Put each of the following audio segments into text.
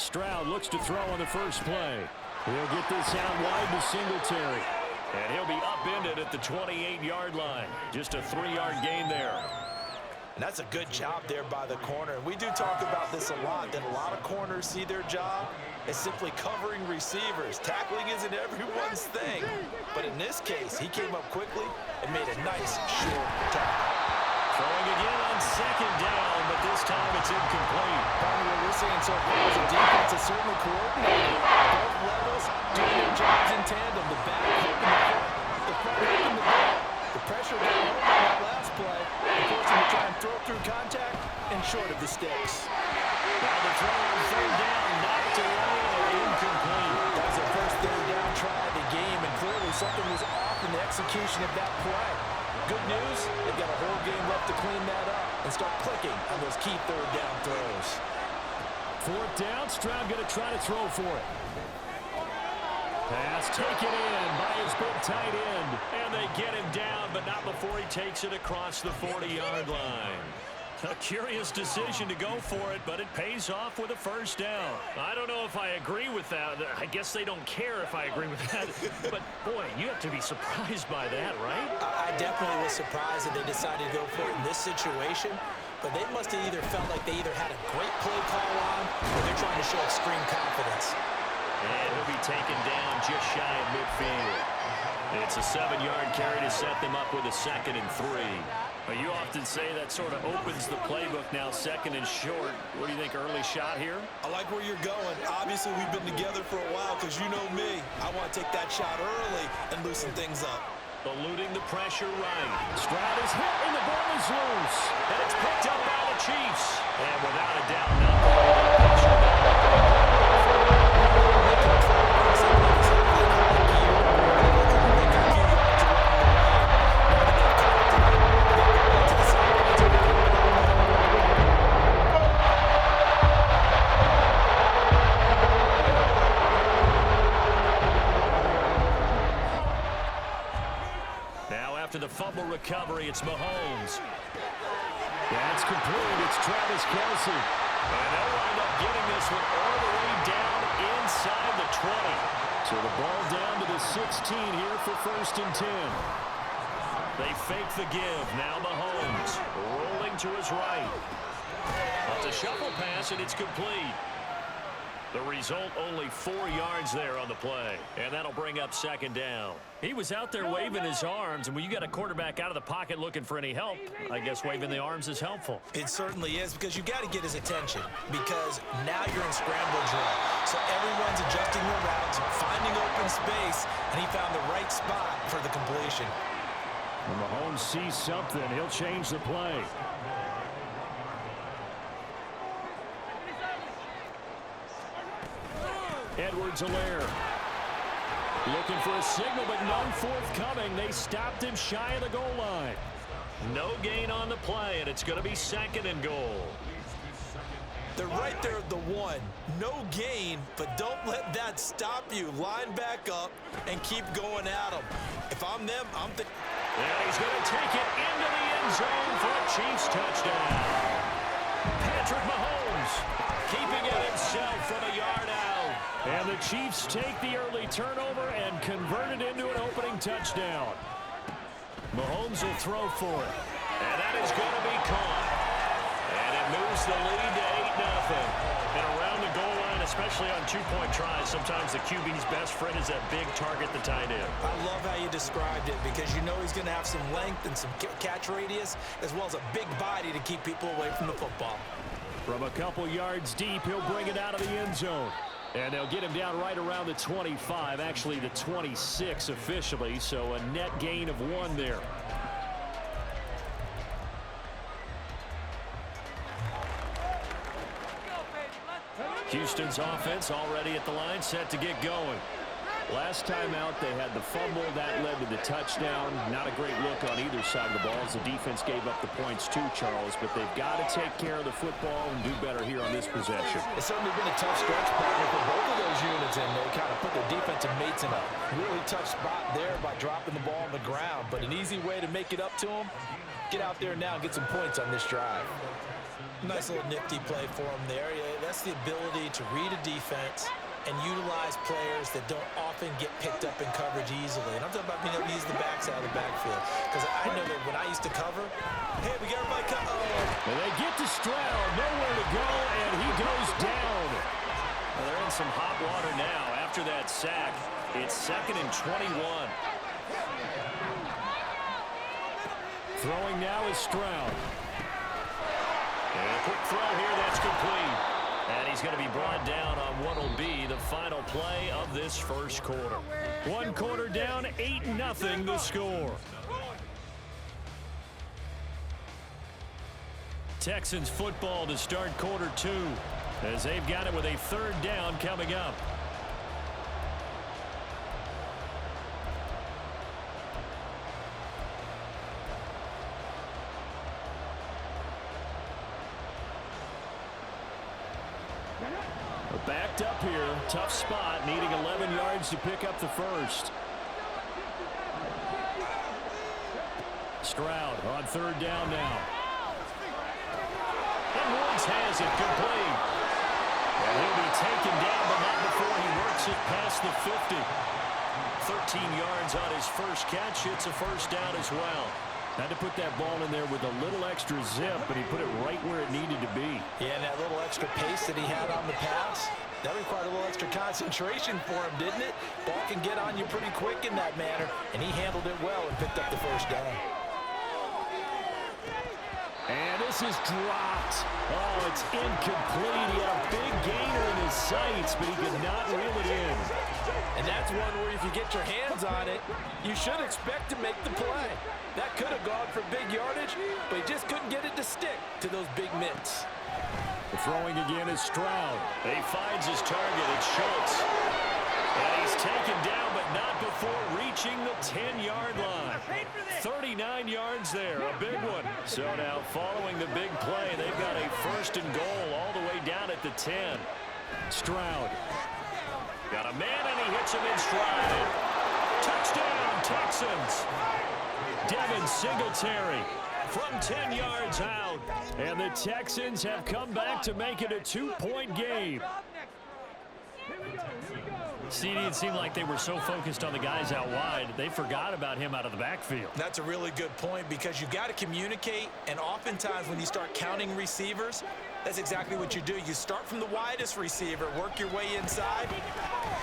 Stroud looks to throw on the first play. He'll get this out wide to Singletary. And he'll be upended at the 28-yard line. Just a 3-yard gain there. And that's a good job there by the corner. We do talk about this a lot, that a lot of corners see their job as simply covering receivers. Tackling isn't everyone's thing. But in this case, he came up quickly and made a nice short tackle. Throwing again on second down, but this time it's incomplete. Probably what we're seeing so far is the defense is certainly coordinated. Both levels doing their jobs in tandem. The back helping the front helping the back. The pressure got home on that last play. Of course, to try and throw through contact and short of the sticks. Now the throw on third down, knocked away and incomplete. That was the first third down try of the game, and clearly something was off in the execution of that play. Good news, they've got a whole game left to clean that up and start clicking on those key third down throws. Fourth down, Stroud going to try to throw for it. Pass taken in by his big tight end. And they get him down, but not before he takes it across the 40-yard line. A curious decision to go for it, but it pays off with a first down. I don't know if I agree with that. I guess they don't care if I agree with that. But, boy, you have to be surprised by that, right? I definitely was surprised that they decided to go for it in this situation. But they must have either felt like they either had a great play call on or they're trying to show extreme confidence. And he'll be taken down just shy of midfield. It's a 7-yard carry to set them up with a 2nd and 3. Well, you often say that sort of opens the playbook now, 2nd and short. What do you think, early shot here? I like where you're going. Obviously, we've been together for a while because you know me. I want to take that shot early and loosen things up. Eluding the pressure right. Stroud is hit and the ball is loose. And it's picked up by the Chiefs. And without a doubt, not the way they pictured that. To the fumble recovery, it's Mahomes. That's complete. It's Travis Kelce. And they'll wind up getting this one all the way down inside the 20. So the ball down to the 16 here for 1st and 10. They fake the give. Now Mahomes rolling to his right. It's a shuffle pass, and it's complete. The result, only 4 yards there on the play. And that'll bring up 2nd down. He was out there waving his arms, and when you got a quarterback out of the pocket looking for any help, I guess waving the arms is helpful. It certainly is, because you got to get his attention, because now you're in scramble drill. So everyone's adjusting their routes, finding open space, and he found the right spot for the completion. When Mahomes sees something, he'll change the play. Edwards-Helaire looking for a signal, but none forthcoming. They stopped him shy of the goal line. No gain on the play, and it's going to be 2nd and goal. They're right there at the 1. No gain, but don't let that stop you. Line back up and keep going at them. If I'm them, I'm the... And he's going to take it into the end zone for a Chiefs touchdown. Patrick Mahomes keeping it himself from a yard out. And the Chiefs take the early turnover and convert it into an opening touchdown. Mahomes will throw for it. And that is going to be caught. And it moves the lead to 8-0. And around the goal line, especially on 2-point tries, sometimes the QB's best friend is that big target, the tight end. I love how you described it, because you know he's going to have some length and some catch radius, as well as a big body to keep people away from the football. From a couple yards deep, he'll bring it out of the end zone. And they'll get him down right around the 25, actually the 26 officially, so a net gain of 1 there. Houston's offense already at the line, set to get going. Last time out, they had the fumble. That led to the touchdown. Not a great look on either side of the ball as the defense gave up the points too, Charles. But they've got to take care of the football and do better here on this possession. It's certainly been a tough stretch, partner, for both of those units, and they kind of put their defensive mates in a really tough spot there by dropping the ball on the ground. But an easy way to make it up to them, get out there now and get some points on this drive. Nice little nifty play for him there. Yeah, possess the ability to read a defense and utilize players that don't often get picked up in coverage easily. And I'm talking about being able to use the backs out of the backfield. Because I know that when I used to cover, hey, we got everybody cut. And they get to Stroud, nowhere to go, and he goes down. Well, they're in some hot water now after that sack. It's 2nd and 21. Throwing now is Stroud. And a quick throw here, that's complete. And he's going to be brought down on what will be the final play of this first quarter. 1 quarter down, 8-0 the score. Texans football to start quarter 2 as they've got it with a 3rd down coming up. Backed up here, tough spot, needing 11 yards to pick up the first. Stroud on 3rd down now. And Woods has it complete. And he'll be taken down, but not before he works it past the 50. 13 yards on his first catch. It's a first down as well. Had to put that ball in there with a little extra zip, but he put it right where it needed to be. Yeah, and that little extra pace that he had on the pass, that required a little extra concentration for him, didn't it? Ball can get on you pretty quick in that manner, and he handled it well and picked up the first down. And this is dropped. Oh, it's incomplete. He had a big gainer in his sights, but he could not reel it in. And that's one where if you get your hands on it, you should expect to make the play. That could have gone for big yardage, but he just couldn't get it to stick to those big mitts. The throwing again is Stroud. He finds his target. It's Schultz. And he's taken down, but not before reaching the 10-yard line. 39 yards there, a big one. So now following the big play, they've got a 1st and goal all the way down at the 10. Stroud. Got a man, and he hits him in stride. Touchdown, Texans. Devin Singletary from 10 yards out. And the Texans have come back to make it a 2-point game. CD, it seemed like they were so focused on the guys out wide, they forgot about him out of the backfield. That's a really good point because you got to communicate, and oftentimes when you start counting receivers, that's exactly what you do. You start from the widest receiver, work your way inside.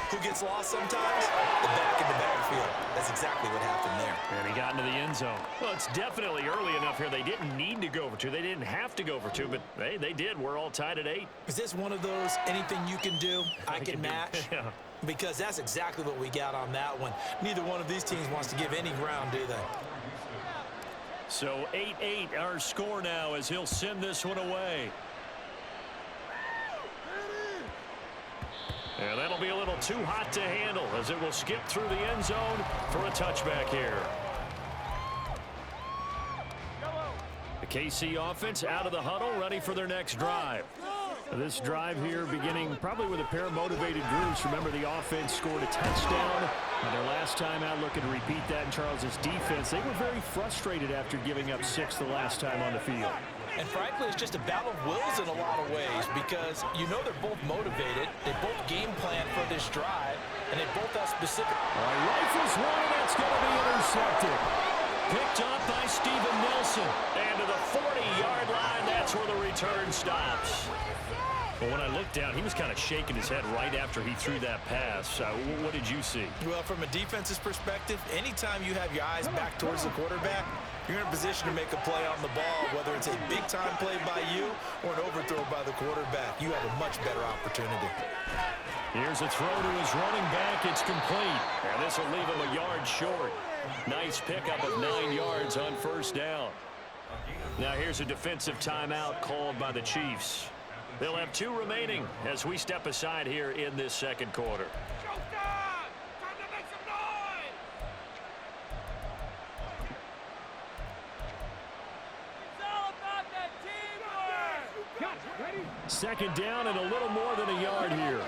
Who gets lost sometimes? The back in the backfield. That's exactly what happened there. And he got into the end zone. Well, it's definitely early enough here. They didn't need to go for 2. They didn't have to go for 2, but hey, they did. We're all tied at 8. Is this one of those anything you can do, I can match? Yeah. Because that's exactly what we got on that one. Neither one of these teams wants to give any ground, do they? So 8-8 our score now as he'll send this one away. And that'll be a little too hot to handle as it will skip through the end zone for a touchback here. The KC offense out of the huddle, ready for their next drive. This drive here beginning probably with a pair of motivated groups. Remember, the offense scored a touchdown on their last time out, looking to repeat that in Charles's defense. They were very frustrated after giving up 6 the last time on the field. And frankly, it's just a battle of wills in a lot of ways because you know they're both motivated. They both game plan for this drive, and they both have specific. Rifles one, that's going to be intercepted. Picked up by Steven Nelson. And to the 40-yard line, that's where the return stops. Well, when I looked down, he was kind of shaking his head right after he threw that pass. What did you see? Well, from a defense's perspective, anytime you have your eyes back towards the quarterback, you're in a position to make a play on the ball, whether it's a big-time play by you or an overthrow by the quarterback. You have a much better opportunity. Here's a throw to his running back. It's complete. And this will leave him a yard short. Nice pickup of 9 yards on first down. Now here's a defensive timeout called by the Chiefs. They'll have 2 remaining as we step aside here in this second quarter. Second down and a little more than a yard here.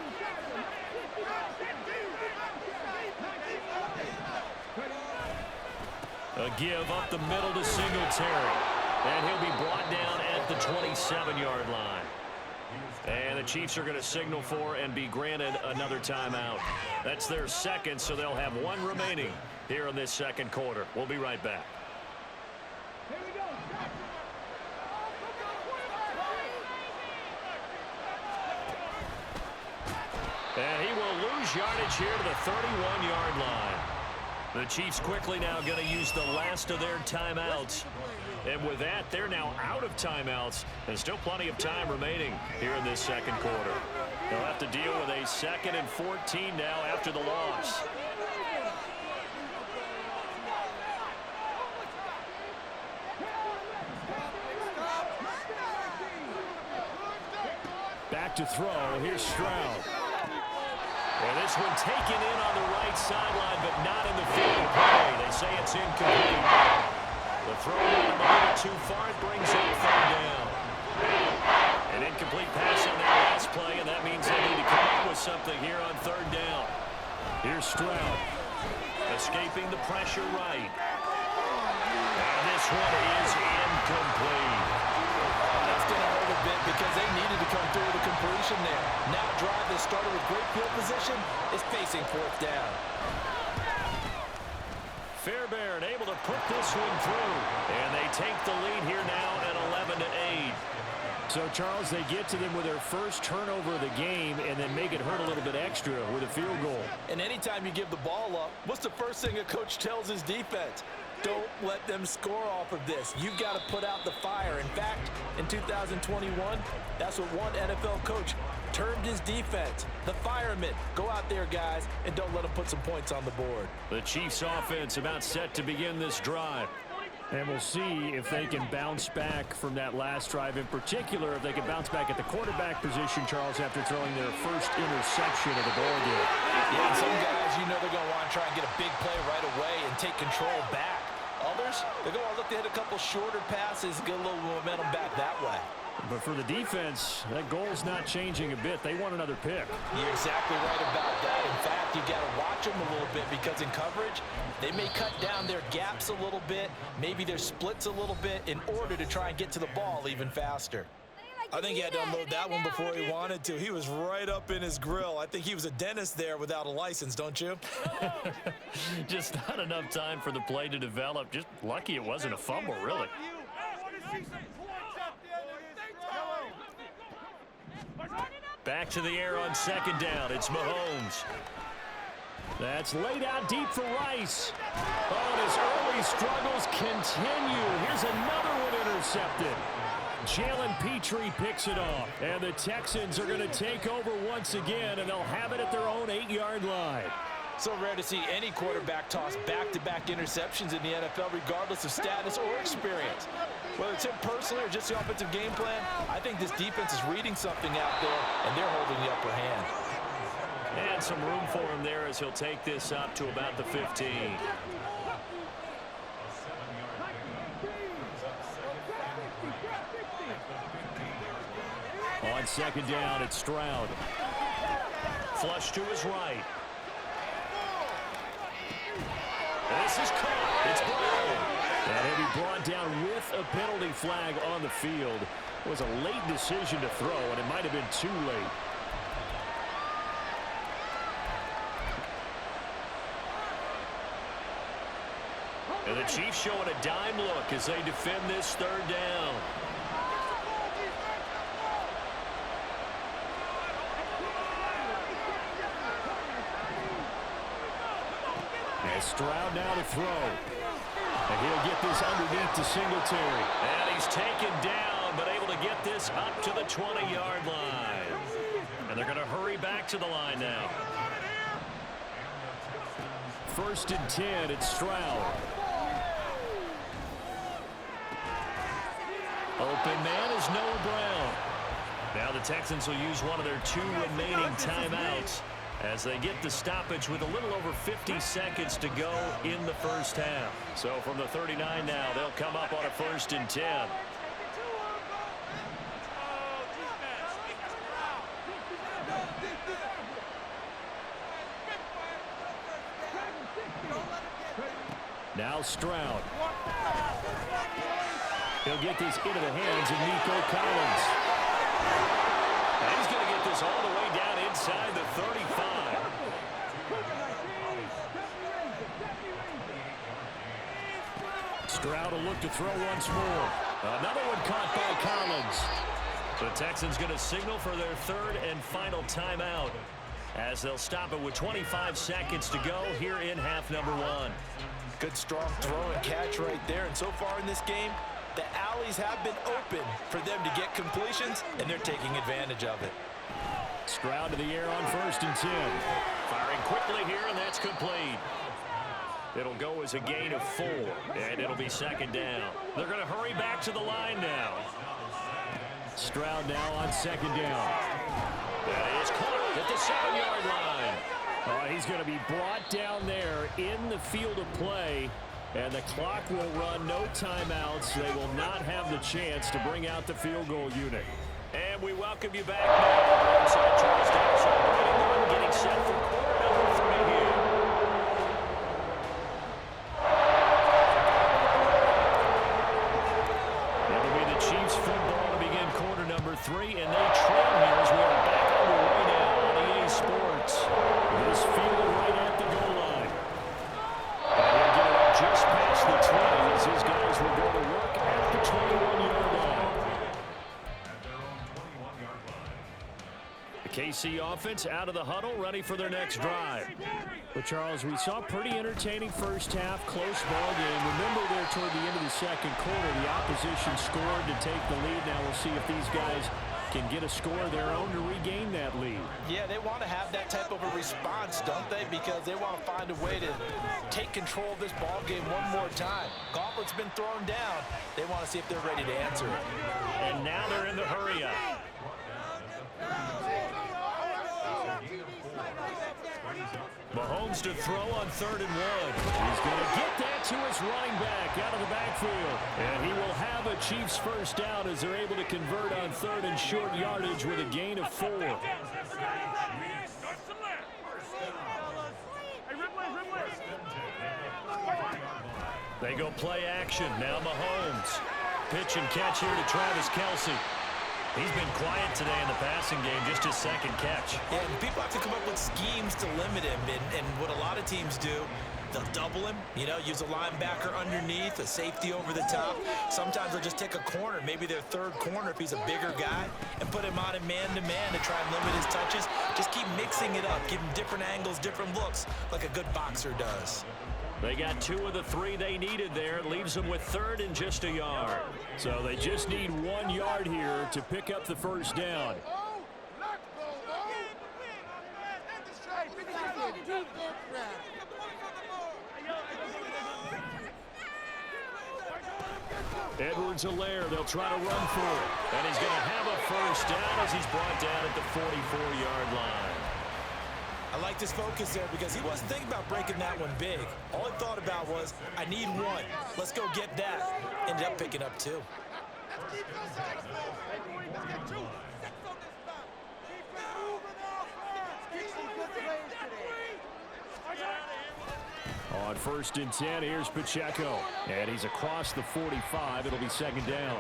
A give up the middle to Singletary. And he'll be brought down at the 27-yard line. And the Chiefs are going to signal for and be granted another timeout. That's their second, so they'll have one remaining here in this second quarter. We'll be right back. And he will lose yardage here to the 31-yard line. The Chiefs quickly now going to use the last of their timeouts. And with that, they're now out of timeouts. And still plenty of time remaining here in this second quarter. They'll have to deal with a 2nd and 14 now after the loss. Back to throw. Here's Stroud. And this one taken in on the right sideline, but not in the field of play. They say it's incomplete. The throw went a little too far. It brings up 3rd down. An incomplete pass on that last play, and that means they need to come up with something here on 3rd down. Here's Stroud. Escaping the pressure right. And this one is incomplete. That's going to hurt a bit because they needed to come through with a completion there. Now a drive that started with great field position is facing 4th down. Fairbairn able to put this one through. And they take the lead here now at 11-8. So, Charles, they get to them with their first turnover of the game and then make it hurt a little bit extra with a field goal. And anytime you give the ball up, what's the first thing a coach tells his defense? Don't let them score off of this. You've got to put out the fire. In fact, in 2021, that's what one NFL coach termed his defense. The firemen. Go out there, guys, and don't let them put some points on the board. The Chiefs offense about set to begin this drive. And we'll see if they can bounce back from that last drive. In particular, if they can bounce back at the quarterback position, Charles, after throwing their first interception of the ball game. Yeah, and some guys, you know they're going to want to try and get a big play right away and take control back. Others, they're going to look to hit a couple shorter passes, get a little momentum back that way. But for the defense, that goal's not changing a bit. They want another pick. You're exactly right about that. In fact, you got to watch them a little bit because in coverage, they may cut down their gaps a little bit, maybe their splits a little bit in order to try and get to the ball even faster. I think he had to unload that one before he wanted to. He was right up in his grill. I think he was a dentist there without a license, don't you? Just not enough time for the play to develop. Just lucky it wasn't a fumble, really. Back to the air on 2nd down. It's Mahomes. That's laid out deep for Rice. Oh, and his early struggles continue. Here's another one intercepted. Jalen Petrie picks it off. And the Texans are going to take over once again, and they'll have it at their own 8-yard line. So rare to see any quarterback toss back-to-back interceptions in the NFL, regardless of status or experience. Whether it's him personally or just the offensive game plan, I think this defense is reading something out there, and they're holding the upper hand. And some room for him there as he'll take this up to about the 15. On 2nd down, it's Stroud. Flush to his right. This is caught. It's Brown. And he'll be brought down with a penalty flag on the field. It was a late decision to throw, and it might have been too late. And the Chiefs showing a dime look as they defend this 3rd down. And Stroud now to throw. And he'll get this underneath to Singletary. And he's taken down, but able to get this up to the 20-yard line. And they're going to hurry back to the line now. 1st and 10, it's Stroud. Open man is Noah Brown. Now the Texans will use one of their 2 remaining timeouts as they get the stoppage with a little over 50 seconds to go in the first half. So from the 39 now, they'll come up on a 1st and 10. Now Stroud. He'll get this into the hands of Nico Collins. And he's going to get this all the way down inside the 35. Stroud will look to throw once more. Another one caught by Collins. The Texans going to signal for their third and final timeout as they'll stop it with 25 seconds to go here in half number one. Good strong throw and catch right there. And so far in this game, the alleys have been open for them to get completions, and they're taking advantage of it. Stroud to the air on 1st and 10. Firing quickly here, and that's complete. It'll go as a gain of 4, and it'll be second down. They're going to hurry back to the line now. Stroud now on 2nd down. That is caught at the 7-yard line. He's going to be brought down there in the field of play, and the clock will run, no timeouts. They will not have the chance to bring out the field goal unit. And we welcome you back now. Inside Charles Davis, getting set for quarter number 3 here. It'll be the Chiefs football to begin quarter number 3, and they trail here as we are back underway now on EA Sports. This field right at the goal line. And he'll get it up just past the 20 as his guys will go to work at the 21-yard line. The KC offense out of the huddle, ready for their next drive. But, Charles, we saw pretty entertaining first half, close ball game. Remember there toward the end of the second quarter, the opposition scored to take the lead. Now we'll see if these guys can get a score of their own to regain that lead. Yeah, they want to have that type of a response, don't they? Because they want to find a way to take control of this ball game one more time. Gauntlet's been thrown down. They want to see if they're ready to answer it. And now they're in the hurry-up. Mahomes to throw on 3rd and 1. He's going to get that to his running back out of the backfield. And he will have a Chiefs first down as they're able to convert on 3rd and short yardage with a gain of 4. They go play action. Now Mahomes. Pitch and catch here to Travis Kelce. He's been quiet today in the passing game, just his 2nd catch. Yeah, and people have to come up with schemes to limit him. And what a lot of teams do, they'll double him, use a linebacker underneath, a safety over the top. Sometimes they'll just take a corner, maybe their 3rd corner if he's a bigger guy, and put him on in man-to-man to try and limit his touches. Just keep mixing it up, give him different angles, different looks, like a good boxer does. They got 2 of the 3 they needed there. It leaves them with 3rd and just a yard. So they just need 1 yard here to pick up the first down. Edwards-Helaire, they'll try to run for it. And he's going to have a first down as he's brought down at the 44-yard line. I like this focus there because he wasn't thinking about breaking that one big. All he thought about was, I need 1. Let's go get that. Ended up picking up 2. On 1st and 10, here's Pacheco. And he's across the 45. It'll be 2nd down.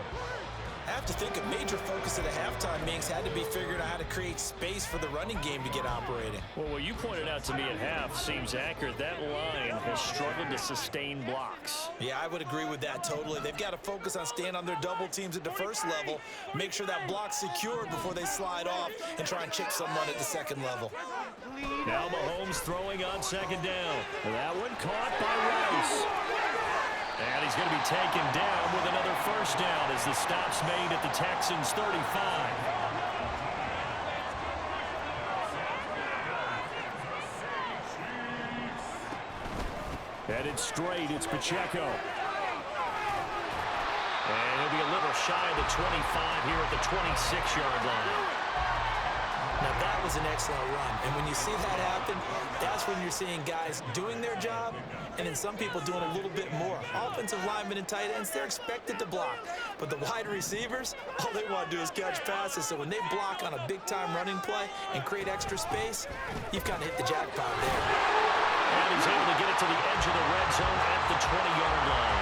I have to think a major focus of the halftime meetings had to be figuring out how to create space for the running game to get operating. Well, what you pointed out to me at half seems accurate. That line has struggled to sustain blocks. Yeah, I would agree with that totally. They've got to focus on staying on their double teams at the first level, make sure that block's secured before they slide off and try and chip someone at the 2nd level. Now Mahomes throwing on 2nd down. That one caught by Rice. And he's going to be taken down with another first down as the stop's made at the Texans' 35. Headed straight, it's Pacheco. And he'll be a little shy of the 25 here at the 26-yard line. Now that was an excellent run, and when you see that happen, that's when you're seeing guys doing their job, and then some people doing a little bit more. Offensive linemen and tight ends, they're expected to block, but the wide receivers, all they want to do is catch passes, so when they block on a big-time running play and create extra space, you've kind of hit the jackpot there. And he's able to get it to the edge of the red zone at the 20-yard line.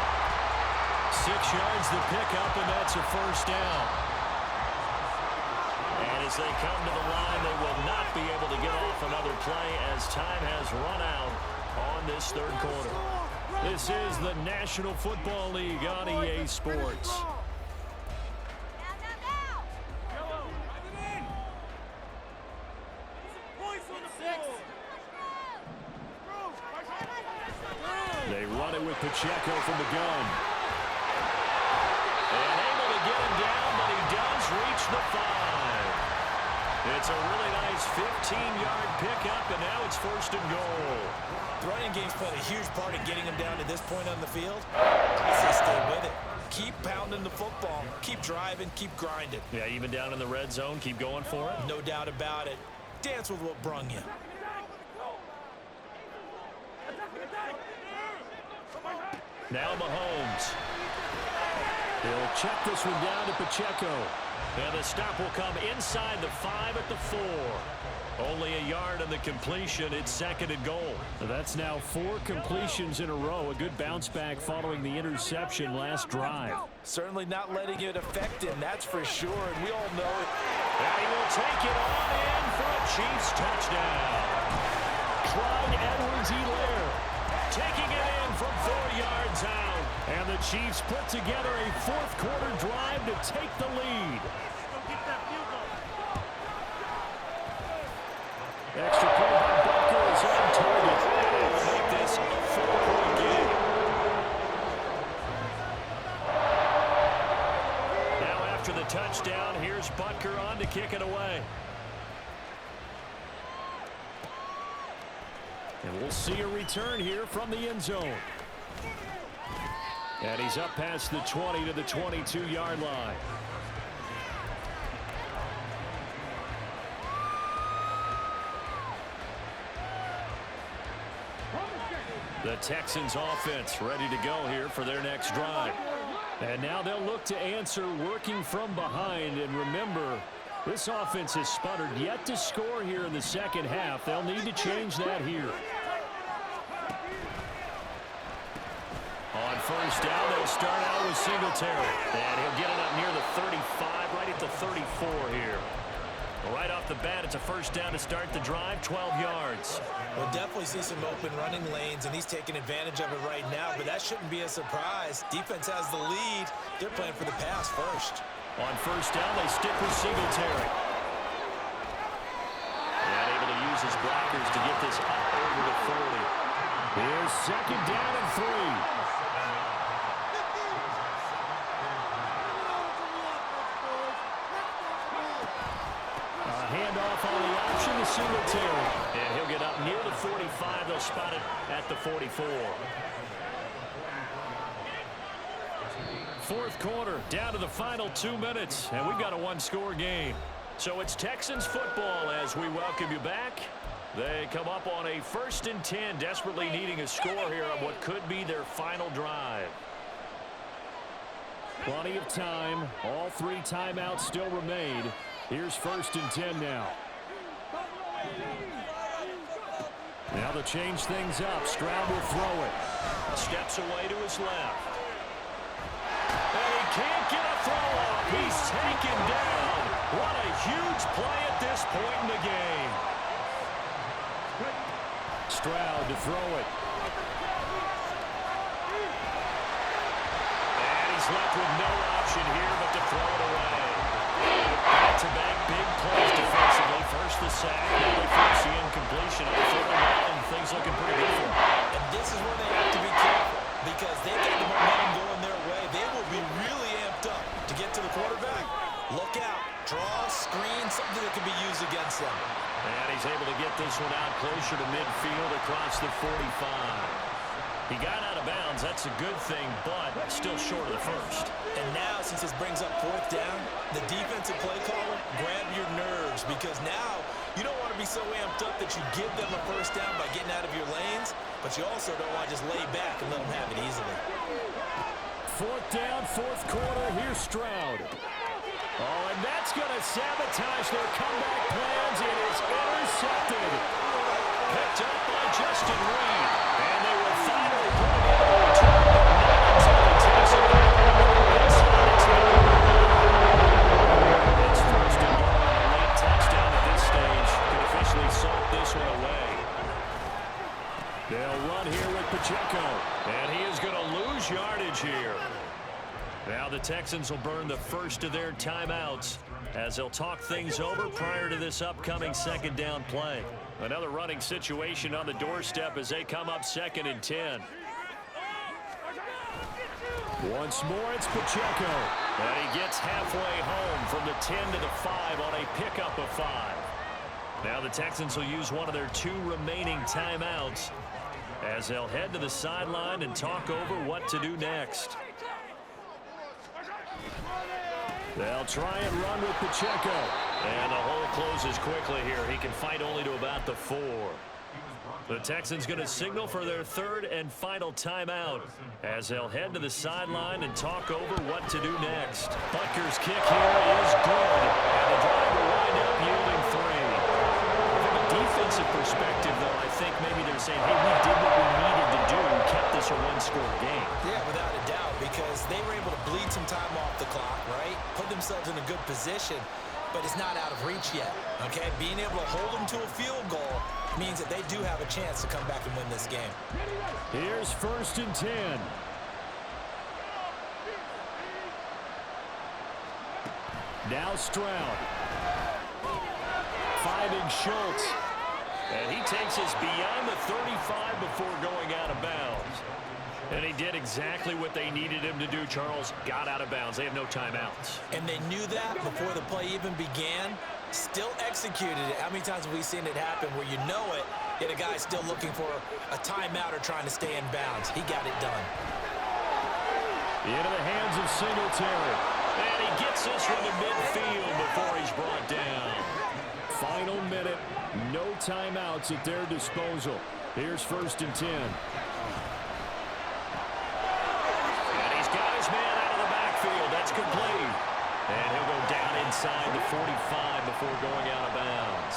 6 yards to pick up, and that's a first down. And As they come to the line, they will not be able to get off another play as time has run out on this third quarter. This is the National Football League on EA Sports. They run it with Pacheco from the gun. And able to get him down, but he does reach the 5. It's a really nice 15-yard pickup, and now it's first and goal. The running game's played a huge part in getting him down to this point on the field. I say stay with it. Keep pounding the football. Keep driving. Keep grinding. Yeah, even down in the red zone, keep going for it. No doubt about it. Dance with what brung you. Now Mahomes. He'll check this one down to Pacheco. And the stop will come inside the 5 at the 4. Only a yard on the completion. It's second and goal. That's now 4 completions in a row. A good bounce back following the interception last drive. Certainly not letting it affect him, that's for sure, and we all know it. And he will take it on in for a Chiefs touchdown. Clyde Edwards-Helaire taking it in from 4 yards out. And the Chiefs put together a fourth quarter drive to take the lead. Extra point by Butker is on target. They'll make this a 4-point game. Now after the touchdown, here's Butker on to kick it away. And we'll see a return here from the end zone. And he's up past the 20 to the 22-yard line. The Texans offense ready to go here for their next drive. And now they'll look to answer working from behind. And remember, this offense has sputtered yet to score here in the second half. They'll need to change that here. On first down, they'll start out with Singletary. And he'll get it up near the 35, right at the 34 here. Right off the bat, it's a first down to start the drive, 12 yards. We'll definitely see some open running lanes, and he's taking advantage of it right now, but that shouldn't be a surprise. Defense has the lead. They're playing for the pass first. On first down, they stick with Singletary. And able to use his blockers to get this up over the 40. Here's second down and 3. Handoff on the option to Singletary. And he'll get up near the 45. They'll spot it at the 44. Fourth quarter, down to the final 2 minutes, and we've got a one-score game. So it's Texans football as we welcome you back. They come up on a 1st and 10, desperately needing a score here on what could be their final drive. Plenty of time. All 3 timeouts still remain. Here's 1st and 10 now. Now to change things up, Stroud will throw it. Steps away to his left. And he can't get a throw off. He's taken down. What a huge play at this point in the game. Stroud to throw it. And he's left with no option here but to throw it away. Back-to-back big plays defensively. First the sack, now they force the incompletion. And things looking pretty good for them. And this is where they have to be careful because they get the momentum going their way. They will be really amped up to get to the quarterback. Look out. Draw, screen, something that can be used against them. And he's able to get this one out closer to midfield across the 45. He got out of bounds. That's a good thing, but still short of the first. And now, since this brings up 4th down, the defensive play caller, grab your nerves because now you don't want to be so amped up that you give them a first down by getting out of your lanes, but you also don't want to just lay back and let them have it easily. 4th down, 4th quarter. Here's Stroud. Oh, and that's going to sabotage their comeback plans. It is intercepted. Picked up by Justin Reed. And they will finally put it in the return, but not until he takes it back inside the 10. It's first and goal on a late Texans will burn the first of their timeouts as they'll talk things over prior to this upcoming second down play. Another running situation on the doorstep as they come up 2nd and 10. Once more, it's Pacheco. And he gets halfway home from the 10 to the 5 on a pickup of 5. Now the Texans will use one of their 2 remaining timeouts as they'll head to the sideline and talk over what to do next. They'll try and run with Pacheco. And the hole closes quickly here. He can fight only to about the 4. The Texans going to signal for their 3rd and final timeout as they'll head to the sideline and talk over what to do next. Butker's kick here is good. And the drive will wind up yielding 3. From a defensive perspective, though, I think maybe they're saying, hey, we did what we needed to do and kept this a 1-score game. Yeah, without a doubt, because they were able to bleed some time off the clock, right? Put themselves in a good position, but it's not out of reach yet, okay? Being able to hold them to a field goal means that they do have a chance to come back and win this game. Here's 1st and 10. Now Stroud. Finding Schultz. And he takes us beyond the 35 before going out of bounds. And he did exactly what they needed him to do, Charles. Got out of bounds. They have no timeouts. And they knew that before the play even began. Still executed it. How many times have we seen it happen where you know it, yet a guy's still looking for a timeout or trying to stay in bounds? He got it done. Into the hands of Singletary. And he gets this from the midfield before he's brought down. Final minute. No timeouts at their disposal. Here's 1st and 10. And he's got his man out of the backfield. That's complete. And he'll go down inside the 45 before going out of bounds.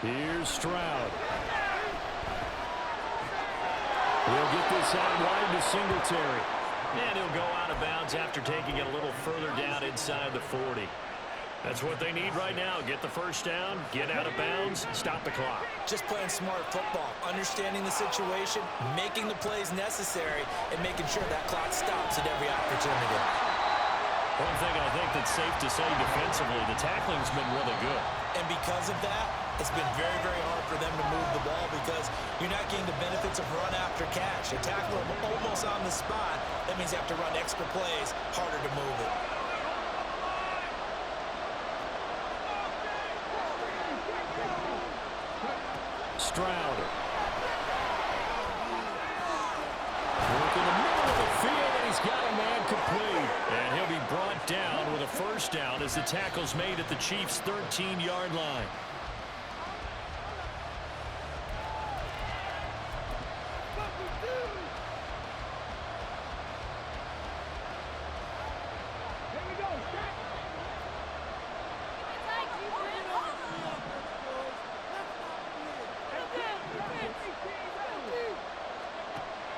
Here's Stroud. He'll get this out wide to Singletary. And he'll go out of bounds after taking it a little further down inside the 40. That's what they need right now. Get the first down, get out of bounds, stop the clock. Just playing smart football, understanding the situation, making the plays necessary, and making sure that clock stops at every opportunity. One thing I think that's safe to say defensively, the tackling's been really good. And because of that, it's been very, very hard for them to move the ball because you're not getting the benefits of run after catch. You tackle them almost on the spot. That means you have to run extra plays, harder to move it. Stroud. Work in the middle of the field, and he's got a man complete. And he'll be brought down with a first down as the tackle's made at the Chiefs' 13-yard line.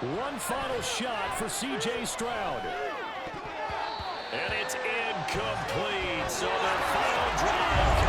One final shot for C.J. Stroud. And it's incomplete. So their final drive